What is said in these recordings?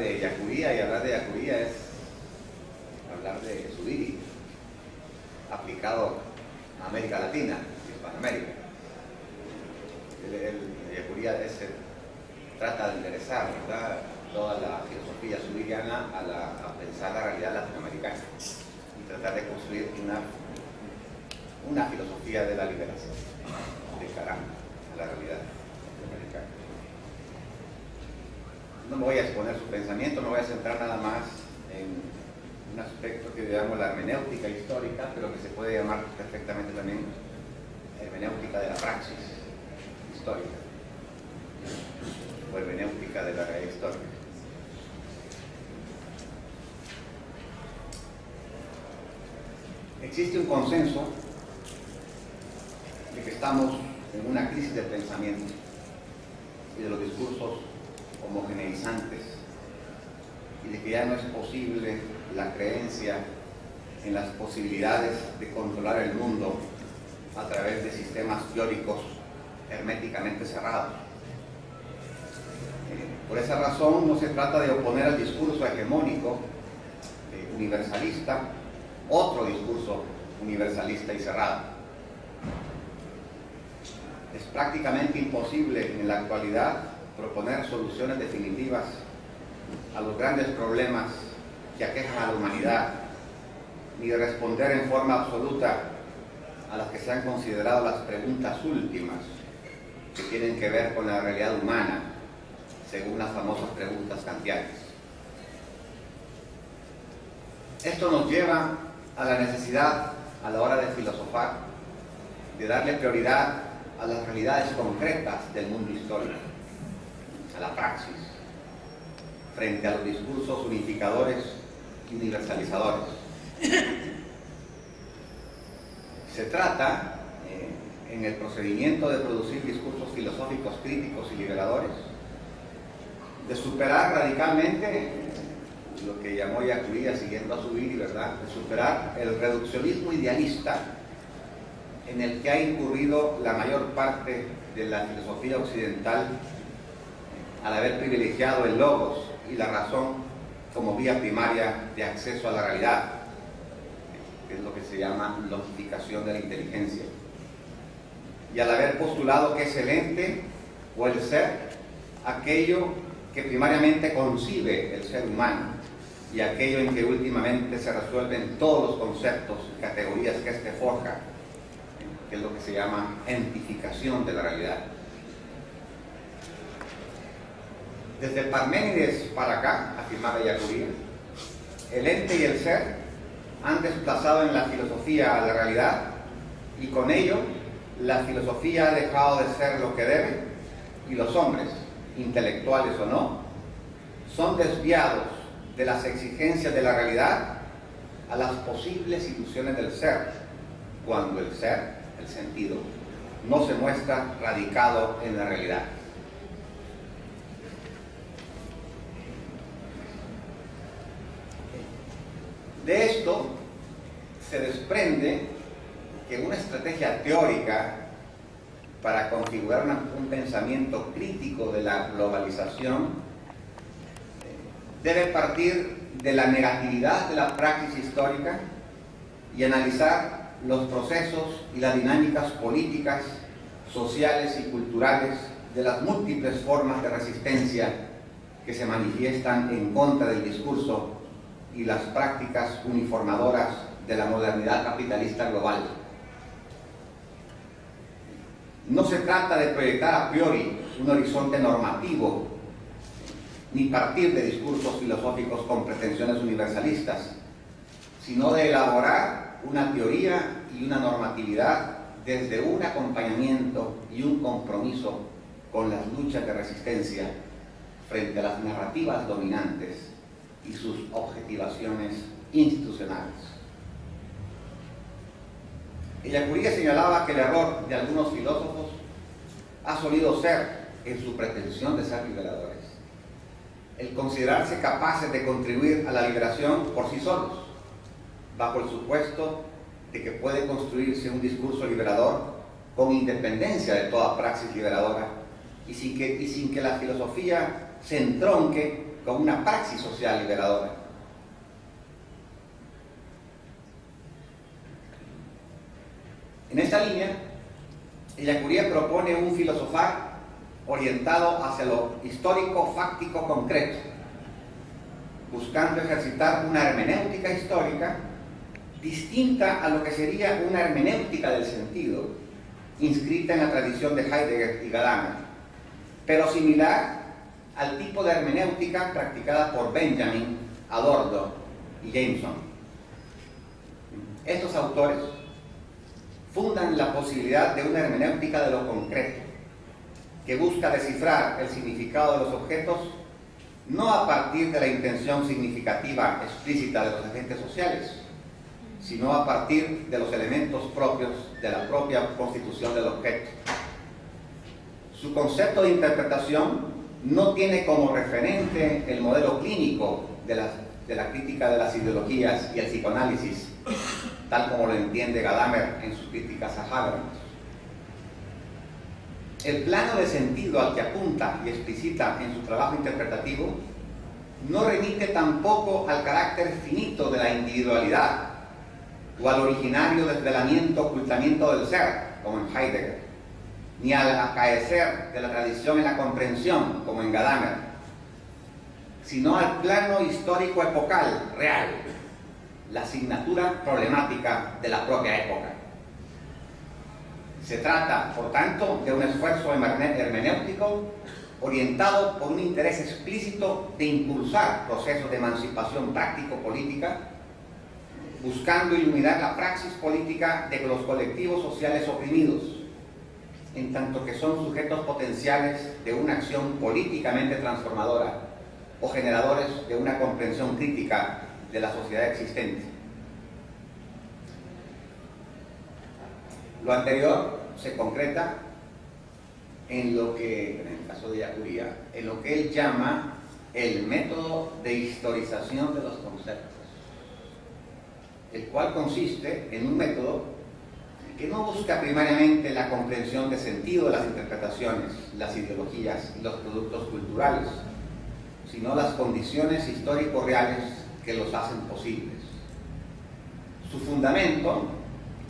de Ellacuría, y hablar de Ellacuría es hablar de Zubiri aplicado a América Latina y Hispanoamérica. Ellacuría trata de enderezar, ¿verdad?, toda la filosofía zubiriana a pensar la realidad latinoamericana y tratar de construir una filosofía de la liberación de cara a la realidad latinoamericana. No me voy a exponer su pensamiento, me voy a centrar nada más en un aspecto que llamo la hermenéutica histórica, pero que se puede llamar perfectamente también hermenéutica de la praxis histórica o hermenéutica de la realidad histórica. Existe un consenso de que estamos en una crisis de pensamiento y de los discursos homogeneizantes, y de que ya no es posible la creencia en las posibilidades de controlar el mundo a través de sistemas teóricos herméticamente cerrados. Por esa razón no se trata de oponer al discurso hegemónico universalista otro discurso universalista y cerrado. Es prácticamente imposible en la actualidad proponer soluciones definitivas a los grandes problemas que aquejan a la humanidad, ni responder en forma absoluta a las que se han considerado las preguntas últimas que tienen que ver con la realidad humana, según las famosas preguntas kantianas. Esto nos lleva a la necesidad, a la hora de filosofar, de darle prioridad a las realidades concretas del mundo histórico, a la praxis, frente a los discursos unificadores y universalizadores. Se trata, en el procedimiento de producir discursos filosóficos críticos y liberadores, de superar radicalmente lo que llamó Ellacuría, siguiendo a Zubiri, ¿verdad?, de superar el reduccionismo idealista en el que ha incurrido la mayor parte de la filosofía occidental al haber privilegiado el logos y la razón como vía primaria de acceso a la realidad, que es lo que se llama logificación de la inteligencia, y al haber postulado que es el ente o el ser aquello que primariamente concibe el ser humano y aquello en que últimamente se resuelven todos los conceptos y categorías que éste forja, que es lo que se llama entificación de la realidad. Desde Parménides para acá, afirmaba Ellacuría, el ente y el ser han desplazado en la filosofía a la realidad, y con ello la filosofía ha dejado de ser lo que debe, y los hombres, intelectuales o no, son desviados de las exigencias de la realidad a las posibles ilusiones del ser, cuando el ser, el sentido, no se muestra radicado en la realidad. De esto se desprende que una estrategia teórica para configurar un pensamiento crítico de la globalización debe partir de la negatividad de la praxis histórica y analizar los procesos y las dinámicas políticas, sociales y culturales de las múltiples formas de resistencia que se manifiestan en contra del discurso y las prácticas uniformadoras de la modernidad capitalista global. No se trata de proyectar a priori un horizonte normativo, ni partir de discursos filosóficos con pretensiones universalistas, sino de elaborar una teoría y una normatividad desde un acompañamiento y un compromiso con las luchas de resistencia frente a las narrativas dominantes y sus objetivaciones institucionales. Ellacuría señalaba que el error de algunos filósofos ha solido ser, en su pretensión de ser liberadores, el considerarse capaces de contribuir a la liberación por sí solos, bajo el supuesto de que puede construirse un discurso liberador con independencia de toda praxis liberadora y sin que la filosofía se entronque con una praxis social liberadora. En esta línea, Ellacuría propone un filosofar orientado hacia lo histórico, fáctico, concreto, buscando ejercitar una hermenéutica histórica distinta a lo que sería una hermenéutica del sentido, inscrita en la tradición de Heidegger y Gadamer, pero similar al tipo de hermenéutica practicada por Benjamin, Adorno y Jameson. Estos autores fundan la posibilidad de una hermenéutica de lo concreto, que busca descifrar el significado de los objetos no a partir de la intención significativa explícita de los agentes sociales, sino a partir de los elementos propios de la propia constitución del objeto. Su concepto de interpretación no tiene como referente el modelo clínico de la crítica de las ideologías y el psicoanálisis, tal como lo entiende Gadamer en sus críticas a Habermas. El plano de sentido al que apunta y explicita en su trabajo interpretativo no remite tampoco al carácter finito de la individualidad o al originario desvelamiento, ocultamiento del ser, como en Heidegger, ni al acaecer de la tradición en la comprensión, como en Gadamer, sino al plano histórico epocal, real, la asignatura problemática de la propia época. Se trata, por tanto, de un esfuerzo hermenéutico orientado por un interés explícito de impulsar procesos de emancipación práctico-política, buscando iluminar la praxis política de los colectivos sociales oprimidos, en tanto que son sujetos potenciales de una acción políticamente transformadora o generadores de una comprensión crítica de la sociedad existente. Lo anterior se concreta en lo que, en el caso de Ellacuría, en lo que él llama el método de historización de los conceptos, el cual consiste en un método que no busca primariamente la comprensión de sentido de las interpretaciones, las ideologías y los productos culturales, sino las condiciones histórico-reales que los hacen posibles. Su fundamento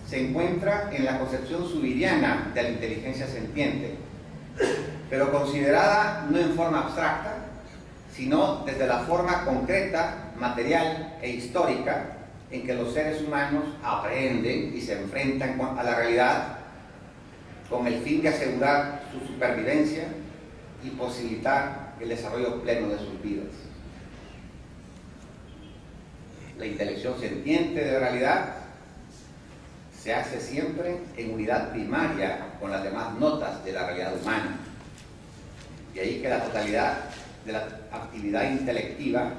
se encuentra en la concepción subiriana de la inteligencia sentiente, pero considerada no en forma abstracta, sino desde la forma concreta, material e histórica en que los seres humanos aprenden y se enfrentan a la realidad con el fin de asegurar su supervivencia y posibilitar el desarrollo pleno de sus vidas. La intelección sentiente de realidad se hace siempre en unidad primaria con las demás notas de la realidad humana. De ahí que la totalidad de la actividad intelectiva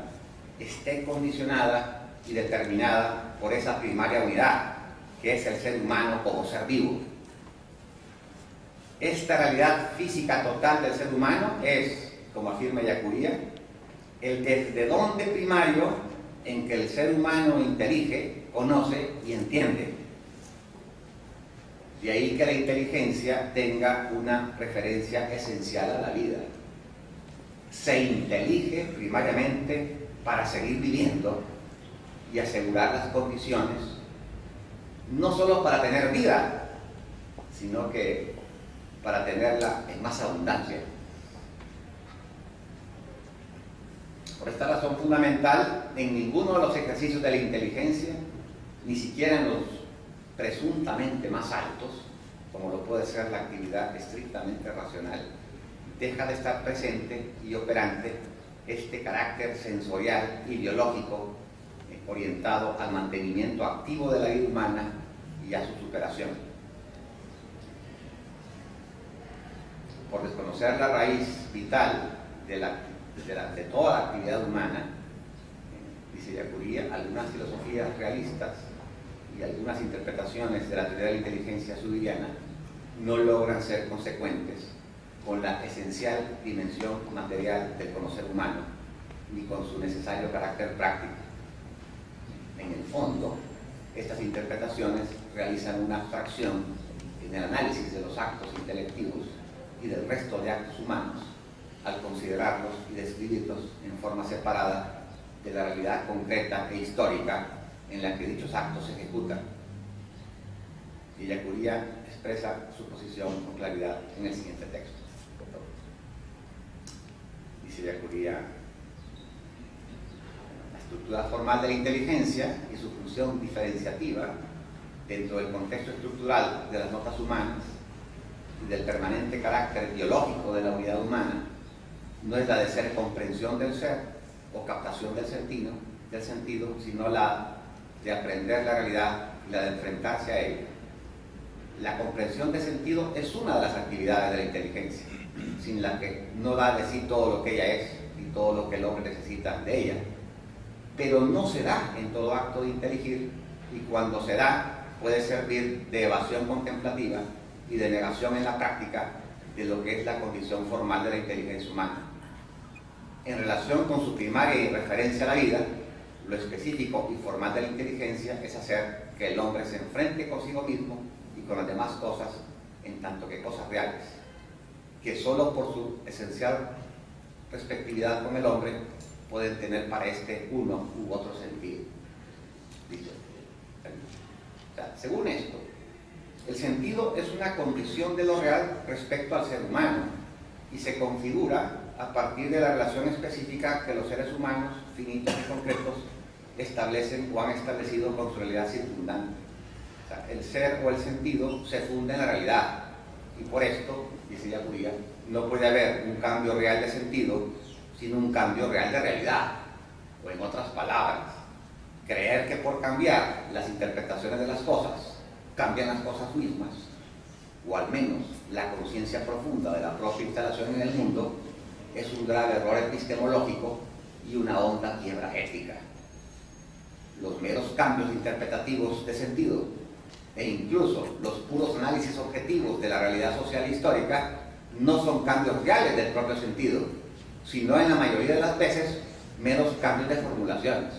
esté condicionada y determinada por esa primaria unidad, que es el ser humano como ser vivo. Esta realidad física total del ser humano es, como afirma Ellacuría, el desde dónde primario en que el ser humano intelige, conoce y entiende. De ahí que la inteligencia tenga una referencia esencial a la vida. Se intelige primariamente para seguir viviendo y asegurar las condiciones, no solo para tener vida, sino que para tenerla en más abundancia. Por esta razón fundamental, en ninguno de los ejercicios de la inteligencia, ni siquiera en los presuntamente más altos, como lo puede ser la actividad estrictamente racional, deja de estar presente y operante este carácter sensorial y biológico orientado al mantenimiento activo de la vida humana y a su superación. Por desconocer la raíz vital de toda la actividad humana, dice Ellacuría, algunas filosofías realistas y algunas interpretaciones de la teoría de la inteligencia subiriana no logran ser consecuentes con la esencial dimensión material del conocer humano ni con su necesario carácter práctico. En el fondo, estas interpretaciones realizan una abstracción en el análisis de los actos intelectivos y del resto de actos humanos al considerarlos y describirlos en forma separada de la realidad concreta e histórica en la que dichos actos se ejecutan. Villacuría expresa su posición con claridad en el siguiente texto. Dice Villacuría: la estructura formal de la inteligencia y su función diferenciativa dentro del contexto estructural de las notas humanas y del permanente carácter biológico de la unidad humana no es la de ser comprensión del ser o captación del sentido, sino la de aprender la realidad y la de enfrentarse a ella. La comprensión de sentido es una de las actividades de la inteligencia, sin la que no da de sí todo lo que ella es y todo lo que el hombre necesita de ella, pero no se da en todo acto de inteligir, y cuando se da puede servir de evasión contemplativa y de negación en la práctica de lo que es la condición formal de la inteligencia humana. En relación con su primaria y referencia a la vida, lo específico y formal de la inteligencia es hacer que el hombre se enfrente consigo mismo y con las demás cosas, en tanto que cosas reales, que solo por su esencial respectividad con el hombre pueden tener para este uno u otro sentido. Dice, o sea, según esto, el sentido es una condición de lo real respecto al ser humano y se configura a partir de la relación específica que los seres humanos, finitos y concretos, establecen o han establecido con su realidad circundante. O sea, el ser o el sentido se funde en la realidad, y por esto, dice Villacuría, no puede haber un cambio real de sentido sino un cambio real de realidad. O en otras palabras, creer que por cambiar las interpretaciones de las cosas cambian las cosas mismas, o al menos la conciencia profunda de la propia instalación en el mundo, es un grave error epistemológico y una honda quiebra ética. Los meros cambios interpretativos de sentido e incluso los puros análisis objetivos de la realidad social e histórica no son cambios reales del propio sentido, sino en la mayoría de las veces meros cambios de formulaciones.